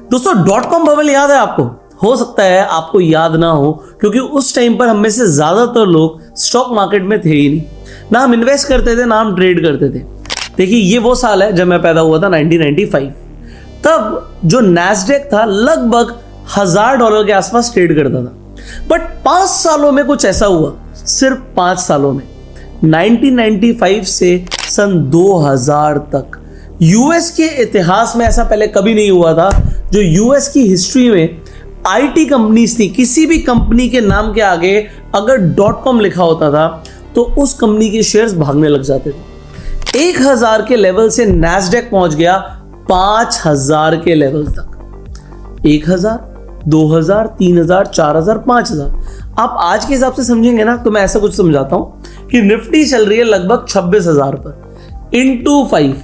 दोस्तों dot com bubble याद है आपको? हो सकता है आपको याद ना हो, क्योंकि उस टाइम पर हम में से ज्यादातर लोग स्टॉक मार्केट में थे ही नहीं। ना हम इन्वेस्ट करते थे, ना हम ट्रेड करते थे। देखिए ये वो साल है जब मैं पैदा हुआ था, 1995। तब जो नैस्डैक था लगभग $1000 के आसपास ट्रेड करता था। बट 5 सालों में कुछ ऐसा हुआ, सिर्फ 5 सालों में, 1995 से सन 2000 तक यूएस के इतिहास में ऐसा पहले कभी नहीं हुआ था। जो यूएस की हिस्ट्री में आईटी कंपनीज थी, किसी भी कंपनी के नाम के आगे अगर .com लिखा होता था तो उस कंपनी के शेयर्स भागने लग जाते थे। 1000 के लेवल से नैस्डैक पहुंच गया 5000 के लेवल तक। 1000, 2000, 3000, 4000, 5000। आप आज के हिसाब से समझेंगे ना तो मैं ऐसा कुछ समझाता हूं कि निफ्टी चल रही है लगभग 26,000 पर, इंटू 5,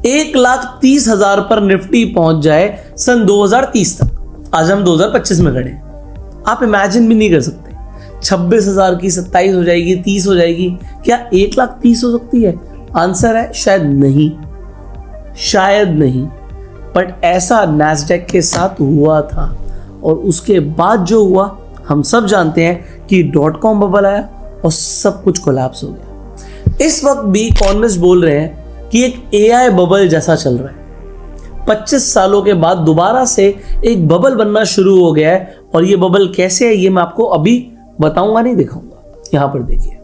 1,30,000 पर निफ्टी पहुंच जाए सन 2030 तक। आज हम 2025 में खड़े हैं। आप इमेजिन भी नहीं कर सकते 26,000 की 27 हो जाएगी, 30 हो जाएगी। क्या 1,30,000 हो सकती है? आंसर है शायद नहीं, शायद नहीं। बट ऐसा नैस्डैक के साथ हुआ था और उसके बाद जो हुआ हम सब जानते हैं कि .com बबल आया और सब कुछ कोलैप्स हो गया। इस वक्त भी इकोनॉमिस्ट बोल रहे हैं कि एक एआई बबल जैसा चल रहा है। 25 सालों के बाद दोबारा से एक बबल बनना शुरू हो गया है और ये बबल कैसे है ये मैं आपको अभी बताऊंगा, नहीं दिखाऊंगा। यहां पर देखिए,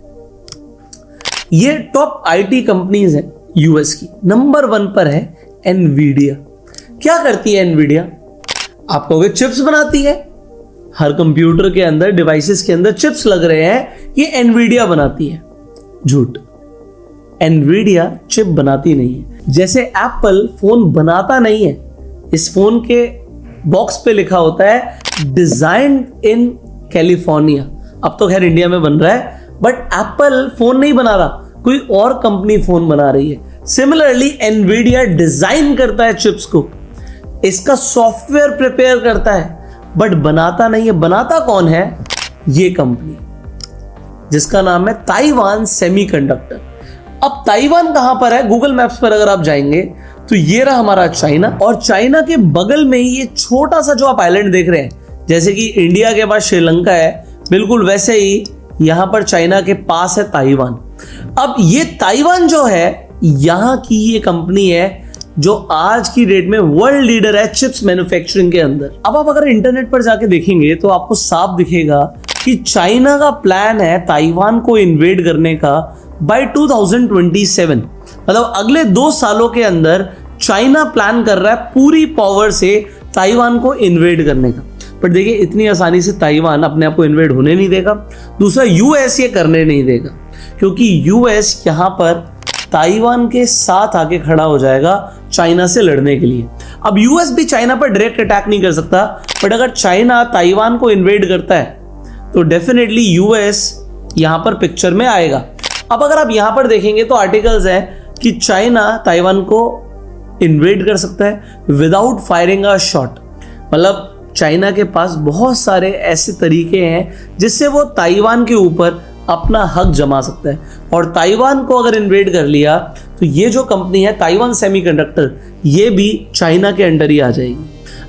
ये टॉप आईटी कंपनीज हैं यूएस की। नंबर 1 पर है एनवीडिया। क्या करती है एनवीडिया? आप कहोगे चिप्स बनाती है। हर कंप्यूटर के अंदर, डिवाइसेस के अंदर चिप्स लग रहे हैं, ये एनवीडिया बनाती है। झूठ, एनवीडिया चिप बनाती नहीं है। जैसे एप्पल फोन बनाता नहीं है, इस फोन के बॉक्स पे लिखा होता है डिजाइन्ड इन कैलिफोर्निया। अब तो खैर इंडिया में बन रहा है, बट एप्पल फोन नहीं बना रहा, कोई और कंपनी फोन बना रही है। सिमिलरली एनवीडिया डिजाइन करता है चिप्स को, इसका सॉफ्टवेयर प्रिपेयर करता है, बट बनाता नहीं है। बनाता कौन है? ये कंपनी जिसका नाम है ताइवान सेमीकंडक्टर। अब ताइवान कहां पर है? गूगल मैप्स पर अगर आप जाएंगे तो ये रहा हमारा चाइना, और चाइना के बगल में ही ये छोटा सा जो आप आइलैंड देख रहे हैं, जैसे कि इंडिया के पास श्रीलंका है, बिल्कुल वैसे ही यहां पर चाइना के पास है ताइवान। अब ये ताइवान जो है, यहां की ये कंपनी है जो आज की डेट में वर्ल्ड लीडर है चिप्स मैन्युफैक्चरिंग के अंदर। अब आप अगर इंटरनेट पर जाके देखेंगे तो आपको साफ दिखेगा कि चाइना का प्लान है ताइवान को इन्वेड करने का बाय 2027। मतलब अगले 2 सालों के अंदर चाइना प्लान कर रहा है पूरी पावर से ताइवान को इन्वेड करने का। पर देखिए इतनी आसानी से ताइवान अपने आप को इन्वेड होने नहीं देगा। दूसरा, यूएस ये करने नहीं देगा, क्योंकि यूएस यहां पर ताइवान के साथ आके खड़ा हो जाएगा चाइना से लड़ने के लिए। अब यूएस भी चाइना पर डायरेक्ट अटैक नहीं कर सकता, बट अगर चाइना ताइवान को इन्वेड करता है तो डेफिनेटली यूएस यहां पर पिक्चर में आएगा। अब अगर आप यहां पर देखेंगे तो आर्टिकल्स हैं कि चाइना ताइवान को इन्वेड कर सकता है विदाउट फायरिंग अ शॉट। मतलब चाइना के पास बहुत सारे ऐसे तरीके हैं जिससे वो ताइवान के ऊपर अपना हक जमा सकता है, और ताइवान को अगर इन्वेड कर लिया तो ये जो कंपनी है ताइवान सेमीकंडक्टर, ये भी चाइना के अंडर ही आ जाएगी।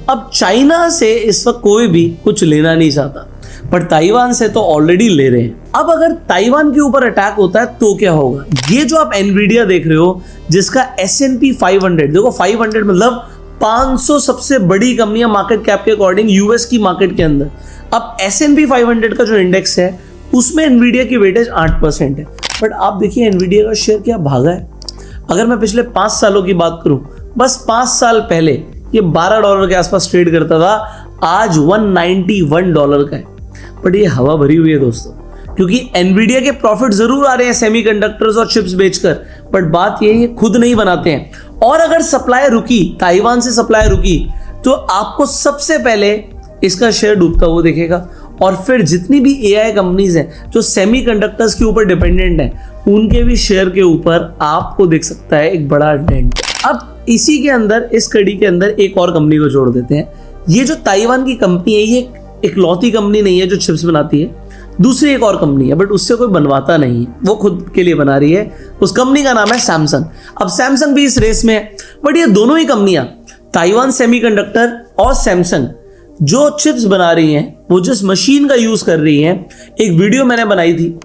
अब चाइना से इस वक्त कोई भी कुछ लेना नहीं चाहता, पर ताइवान से तो ऑलरेडी ले रहे हैं। अब अगर ताइवान के ऊपर अटैक होता है तो क्या होगा? ये जो आप एनवीडिया देख रहे हो, जिसका S&P 500, देखो 500 मतलब 500 सबसे बड़ी कंपनियां मार्केट कैप के अकॉर्डिंग यूएस की मार्केट के अंदर। अब S&P 500 का जो इंडेक्स है उसमें एनवीडिया की वेटेज 8% है। बट आप देखिए एनवीडिया का शेयर क्या भागा है। अगर मैं पिछले 5 सालों की बात करूं, बस 5 साल पहले ये $12 के आसपास ट्रेड करता था, आज $191 का है। बट ये हवा भरी हुई है दोस्तों, क्योंकि एनवीडिया के प्रॉफिट जरूर आ रहे हैं सेमीकंडक्टर्स और चिप्स बेचकर, बट बात ये खुद नहीं बनाते हैं। और अगर सप्लाई रुकी, ताइवान से सप्लाई रुकी, तो आपको सबसे पहले इसका शेयर डूबता हुआ दिखेगा। और फिर जितनी भी एआई कंपनीज हैं जो सेमीकंडक्टर्स के ऊपर डिपेंडेंट हैं, उनके भी शेयर के ऊपर आपको दिख सकता है एक बड़ा डेंट। अब इसी के अंदर, इस कड़ी के अंदर एक और कंपनी को जोड़ देते हैं। ये जो ताइवान की कंपनी है, ये इकलौती कंपनी नहीं है जो चिप्स बनाती है, दूसरी एक और कंपनी है, बट उससे कोई बनवाता नहीं है, वो खुद के लिए बना रही है। उस कंपनी का नाम है सैमसंग। अब सैमसंग भी इस रेस में है, बट ये दोनों ही कंपनियां ताइवान सेमीकंडक्टर और सैमसंग जो चिप्स बना रही हैं, वो जिस मशीन का यूज कर रही हैं, एक वीडियो मैंने बनाई थी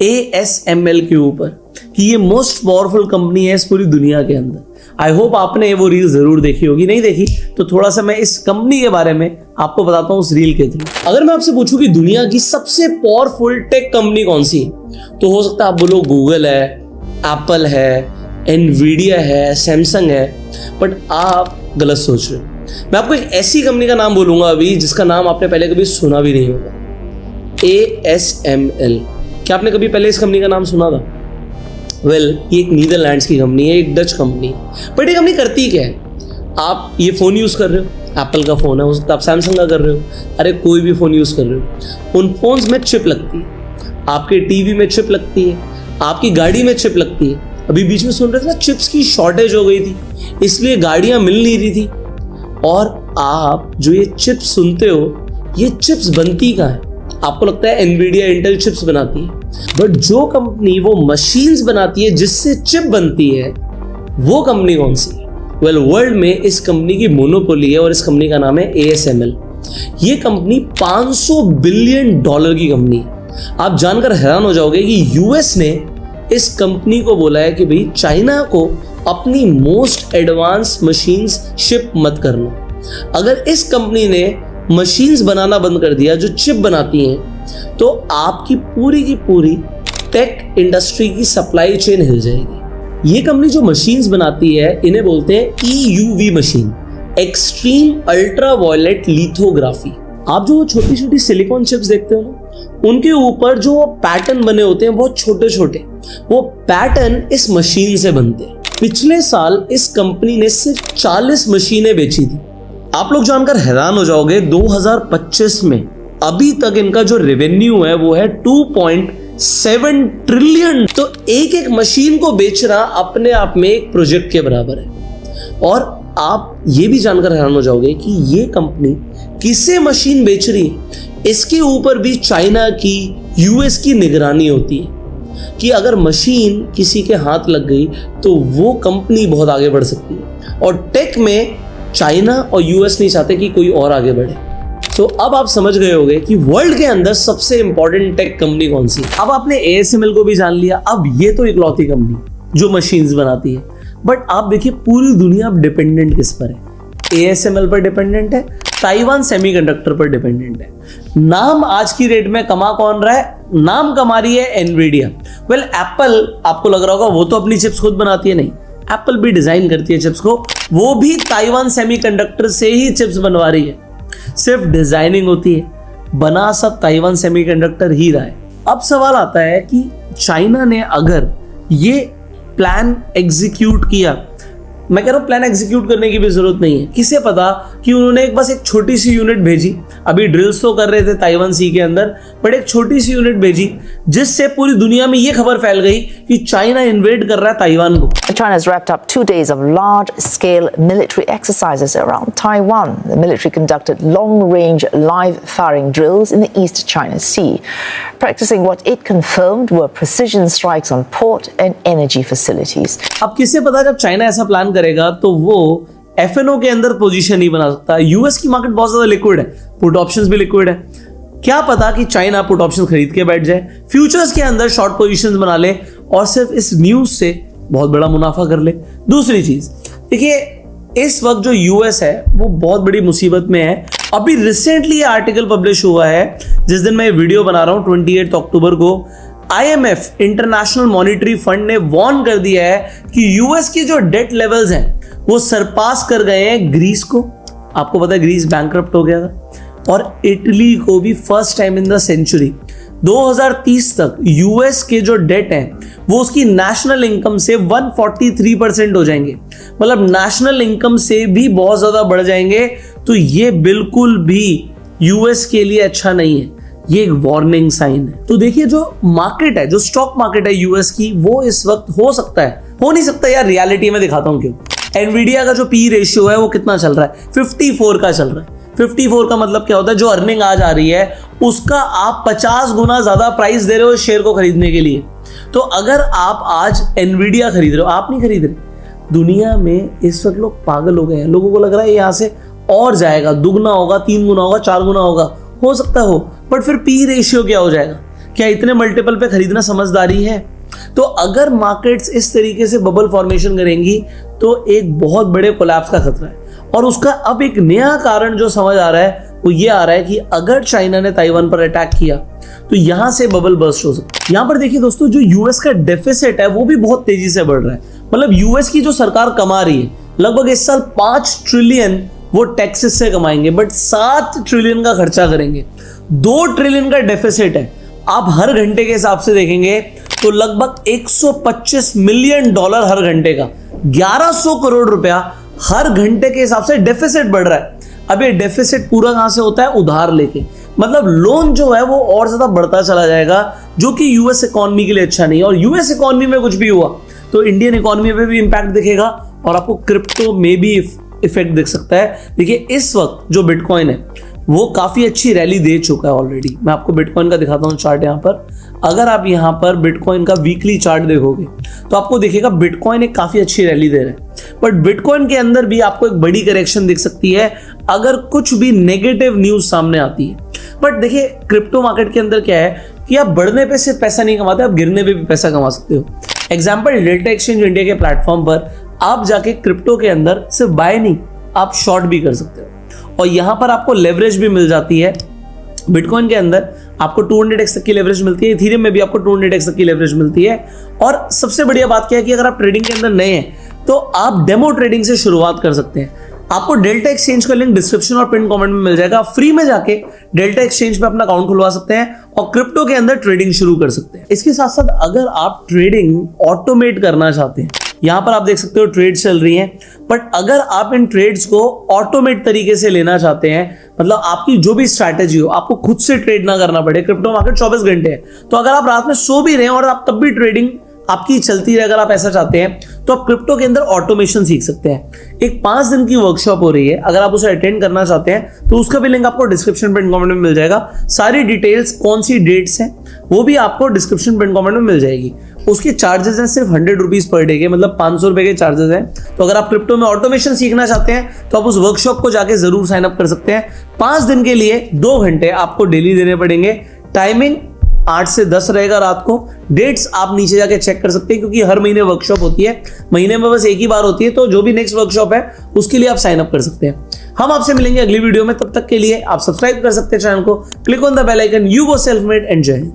ASML के ऊपर कि ये मोस्ट पावरफुल कंपनी है इस पूरी दुनिया के अंदर। आई होप आपने वो रील जरूर देखी होगी, नहीं देखी तो थोड़ा सा मैं इस कंपनी के बारे में आपको बताता हूं उस रील के थ्रू। अगर मैं आपसे पूछूं कि दुनिया की सबसे पावरफुल टेक कंपनी कौन सी है, तो हो सकता है आप बोलो गूगल है, एप्पल है, एनवीडिया है, सैमसंग है, बट आप गलत सोच रहे हो। मैं आपको एक ऐसी कंपनी का नाम बोलूंगा अभी जिसका नाम आपने पहले कभी सुना भी नहीं होगा, ASML। क्या आपने कभी पहले इस कंपनी का नाम सुना था? ये एक नीदरलैंड्स की कंपनी है, एक डच कंपनी है। बट ये कंपनी करती क्या है? आप ये फ़ोन यूज़ कर रहे हो, एप्पल का फ़ोन है, हो सकता है आप सैमसंग का कर रहे हो, अरे कोई भी फ़ोन यूज़ कर रहे हो, उन फ़ोन्स में चिप लगती है, आपके टीवी में चिप लगती है, आपकी गाड़ी में चिप लगती है। अभी बीच में सुन रहे थे ना, चिप्स की शॉर्टेज हो गई थी, इसलिए गाड़ियाँ मिल नहीं रही थी। और आप जो ये चिप्स सुनते हो, ये चिप्स बनती कहाँ है? आपको लगता है एनवीडिया, इंटेल चिप्स बनाती है, बट जो कंपनी वो मशीन्स बनाती है जिससे चिप बनती है, वो कंपनी कौन सी है? वर्ल्ड में इस कंपनी की मोनोपोली है और इस कंपनी का नाम है ASML। ये कंपनी $500 बिलियन की कंपनी है। आप जानकर हैरान हो जाओगे कि यूएस ने इस कंपनी को बोला है कि भाई चाइना को अपनी मोस्ट एडवांस मशीन्स शिप मत करना। अगर इस कंपनी ने मशीन्स बनाना बंद कर दिया जो चिप बनाती हैं, तो आपकी पूरी की पूरी टेक इंडस्ट्री की सप्लाई चेन हिल जाएगी। ये कंपनी जो मशीन्स बनाती है, इन्हें बोलते हैं EUV machine, extreme ultraviolet lithography. आप जो छोटी छोटी सिलिकॉन चिप्स देखते हो ना, उनके ऊपर जो पैटर्न बने होते हैं बहुत छोटे छोटे, वो पैटर्न इस मशीन से बनते हैं। पिछले साल इस कंपनी ने सिर्फ 40 मशीनें बेची थी। आप लोग जानकर हैरान हो जाओगे, 2025 में अभी तक इनका जो रेवेन्यू है वो है 2.7 ट्रिलियन। तो एक एक मशीन को बेचना अपने आप में एक प्रोजेक्ट के बराबर है। और आप ये भी जानकर हैरान हो जाओगे कि ये कंपनी किसे मशीन बेच रही है, इसके ऊपर भी चाइना की, यूएस की निगरानी होती है कि अगर मशीन किसी के हाथ लग गई तो वो कंपनी बहुत आगे बढ़ सकती है। और टेक में चाइना और यूएस नहीं चाहते कि कोई और आगे बढ़े। तो अब आप समझ गए होंगे कि वर्ल्ड के अंदर सबसे इंपॉर्टेंट टेक कंपनी कौन सी है। अब आपने ASML को भी जान लिया। अब ये तो इकलौती कंपनी जो मशीन्स बनाती है, बट आप देखिए पूरी दुनिया अब डिपेंडेंट किस पर है? ASML पर डिपेंडेंट है, ताइवान सेमीकंडक्टर पर डिपेंडेंट है। नाम आज की डेट में कमा कौन रहा है? नाम कमा रही है एनवीडिया। एप्पल, आपको लग रहा होगा वो तो अपनी चिप्स खुद बनाती है, नहीं, एप्पल भी डिजाइन करती है चिप्स को, वो भी ताइवान सेमीकंडक्टर से ही चिप्स बनवा रही है। सिर्फ डिजाइनिंग होती है, बना सब ताइवान सेमीकंडक्टर ही रहा है। अब सवाल आता है कि चाइना ने अगर ये प्लान एग्जीक्यूट किया, मैं कह रहा हूं प्लान एग्जीक्यूट करने की भी जरूरत नहीं है, किसे पता कि उन्होंने बस एक छोटी सी यूनिट भेजी, अभी ड्रिल्स तो कर रहे थे ताइवान सी के अंदर, बट एक छोटी सी यूनिट भेजी जिससे पूरी दुनिया में ये खबर फैल गई कि चाइना इन्वेड कर रहा है ताइवान को। China has wrapped up 2 days of large-scale military exercises around Taiwan. The military conducted long-range live-firing drills in the East China Sea, practicing what it confirmed were precision strikes on port and energy facilities. अब किसे पता जब China ऐसा plan करेगा तो वो FNO के अंदर पोजीशन नहीं बना सकता। यूएस की मार्केट बहुत ज्यादा लिक्विड है, पुट ऑप्शंस भी लिक्विड है। क्या पता कि चाइना पुट ऑप्शन खरीद के बैठ जाए, फ्यूचर्स के अंदर शॉर्ट पोजीशंस बना ले और सिर्फ इस न्यूज से बहुत बड़ा मुनाफा कर ले। दूसरी चीज देखिए, इस वक्त जो यूएस है वो बहुत बड़ी मुसीबत में है। अभी रिसेंटली आर्टिकल पब्लिश हुआ है, जिस दिन मैं ये वीडियो बना रहा हूं 28 अक्टूबर को, IMF इंटरनेशनल मॉनिटरी फंड ने वार्न कर दिया है कि यूएस की जो डेट लेवल्स हैं वो सरपास कर गए हैं ग्रीस को। आपको पता है ग्रीस बैंकरप्ट हो गया था, और इटली को भी first time in the century 2030 तक यूएस के जो डेट हैं वो उसकी नेशनल इनकम से 143% हो जाएंगे, मतलब नेशनल इनकम से भी बहुत ज्यादा बढ़ जाएंगे। तो ये बिल्कुल भी यूएस के लिए अच्छा नहीं है, ये एक वार्निंग साइन है। तो देखिए जो मार्केट है, जो स्टॉक मार्केट है यूएस की, वो इस वक्त हो सकता है, हो नहीं सकता यार, रियलिटी में दिखाता हूं क्यों। एनवीडिया का जो पी रेशियो है वो कितना चल रहा है? 54 का चल रहा है। 54 का मतलब क्या होता है? जो अर्निंग आज आ रही है उसका आप 50 गुना ज्यादा प्राइस दे रहे हो शेयर को खरीदने के लिए। तो अगर आप आज एनवीडिया खरीद रहे हो, आप नहीं खरीद रहे, दुनिया में इस वक्त लोग पागल हो गए हैं, लोगों को लग रहा है यहाँ से और जाएगा, दुगना होगा, 3 गुना होगा, 4 गुना होगा, हो सकता हो, बट फिर पी रेशियो क्या हो जाएगा? क्या इतने मल्टीपल पे खरीदना समझदारी है? तो अगर मार्केट्स इस तरीके से बबल फॉर्मेशन करेंगी तो एक बहुत बड़े कोलैप्स का खतरा है। और उसका अब एक नया कारण जो समझ आ रहा है वो ये आ रहा है कि अगर चाइना ने ताइवान पर अटैक किया तो यहां से बबल बर्स्ट हो सकता है। यहां पर देखिए दोस्तों, जो यूएस का डेफिसिट है वो भी बहुत तेजी से बढ़ रहा है। मतलब यूएस की जो सरकार कमा रही है, लगभग इस साल 5 ट्रिलियन वो टैक्सेस से कमाएंगे, बट 7 ट्रिलियन का खर्चा करेंगे। 2 ट्रिलियन का डेफिसिट है। आप हर घंटे के हिसाब से देखेंगे तो लगभग $125 मिलियन हर घंटे का, 1100 करोड़ रुपया हर घंटे के हिसाब से डेफिसिट बढ़ रहा है। अब ये डेफिसिट पूरा कहां से होता है? उधार लेके। मतलब लोन जो है वो और ज्यादा बढ़ता चला जाएगा, जो कि यूएस इकोनॉमी के लिए अच्छा नहीं है। और यूएस इकोनॉमी में कुछ भी हुआ तो इंडियन इकोनॉमी में भी इंपैक्ट दिखेगा और आपको क्रिप्टो में भी इफेक्ट दिख सकता है। देखिए इस वक्त जो बिटकॉइन है वो काफी अच्छी रैली दे चुका है ऑलरेडी। मैं आपको बिटकॉइन का दिखाता हूं चार्ट यहाँ पर। अगर आप यहाँ पर बिटकॉइन का वीकली चार्ट देखोगे तो आपको दिखेगा बिटकॉइन एक काफी अच्छी रैली दे रहा है, बट बिटकॉइन के अंदर भी आपको एक बड़ी करेक्शन दिख सकती है अगर कुछ भी नेगेटिव न्यूज सामने आती है। बट देखिए क्रिप्टो मार्केट के अंदर क्या है कि आप बढ़ने पे सिर्फ पैसा नहीं कमाते, आप गिरने पे भी पैसा कमा सकते हो। एग्जाम्पल, डेल्टा एक्सचेंज इंडिया के प्लेटफॉर्म पर आप जाके क्रिप्टो के अंदर सिर्फ बाय नहीं, आप शॉर्ट भी कर सकते हो और यहां पर आपको लेवरेज भी मिल जाती है। बिटकॉइन के अंदर आपको 200x तक की लेवरेज मिलती है, इथेरियम में भी आपको 200x तक की लेवरेज मिलती है। और सबसे बढ़िया बात क्या है कि अगर आप ट्रेडिंग के अंदर नए हैं तो आप डेमो ट्रेडिंग से शुरुआत कर सकते हैं। आपको डेल्टा एक्सचेंज का लिंक डिस्क्रिप्शन और पिन कमेंट में मिल जाएगा। आप फ्री में जाके डेल्टा एक्सचेंज पे अपना अकाउंट खुलवा सकते हैं और क्रिप्टो के अंदर ट्रेडिंग शुरू कर सकते हैं। इसके साथ साथ अगर आप ट्रेडिंग ऑटोमेट करना चाहते हैं, यहां पर आप देख सकते हो ट्रेड चल रही हैं, बट अगर आप इन ट्रेड्स को ऑटोमेट तरीके से लेना चाहते हैं, मतलब आपकी जो भी स्ट्रैटेजी हो, आपको खुद से ट्रेड ना करना पड़े, क्रिप्टो मार्केट 24 घंटे है, तो अगर आप रात में सो भी रहे हैं और आप तब भी ट्रेडिंग आपकी चलती रहे, अगर आप ऐसा चाहते हैं तो आप क्रिप्टो के अंदर ऑटोमेशन सीख सकते हैं। एक 5 दिन की वर्कशॉप हो रही है, अगर आप उसे अटेंड करना चाहते हैं तो उसका भी लिंक आपको डिस्क्रिप्शन पिन कमेंट में मिल जाएगा। सारी डिटेल्स, कौन सी डेट्स हैं, वो भी आपको डिस्क्रिप्शन पिन कमेंट में मिल जाएगी। उसके चार्जेस हैं सिर्फ 100 रुपीज पर डे के, मतलब 500 रुपए के चार्जेस हैं। तो अगर आप क्रिप्टो में ऑटोमेशन सीखना चाहते हैं तो आप उस वर्कशॉप को जाके जरूर साइन अप कर सकते हैं। 5 दिन के लिए 2 घंटे आपको डेली देने पड़ेंगे। टाइमिंग 8 से 10 रहेगा रात को। डेट्स आप नीचे जाके चेक कर सकते हैं क्योंकि हर महीने वर्कशॉप होती है, महीने में बस एक ही बार होती है। तो जो भी नेक्स्ट वर्कशॉप है उसके लिए आप साइन अप कर सकते हैं। हम आपसे मिलेंगे अगली वीडियो में, तब तक के लिए आप सब्सक्राइब कर सकते हैं चैनल को, click on the bell icon. You go self made and Jai Hind.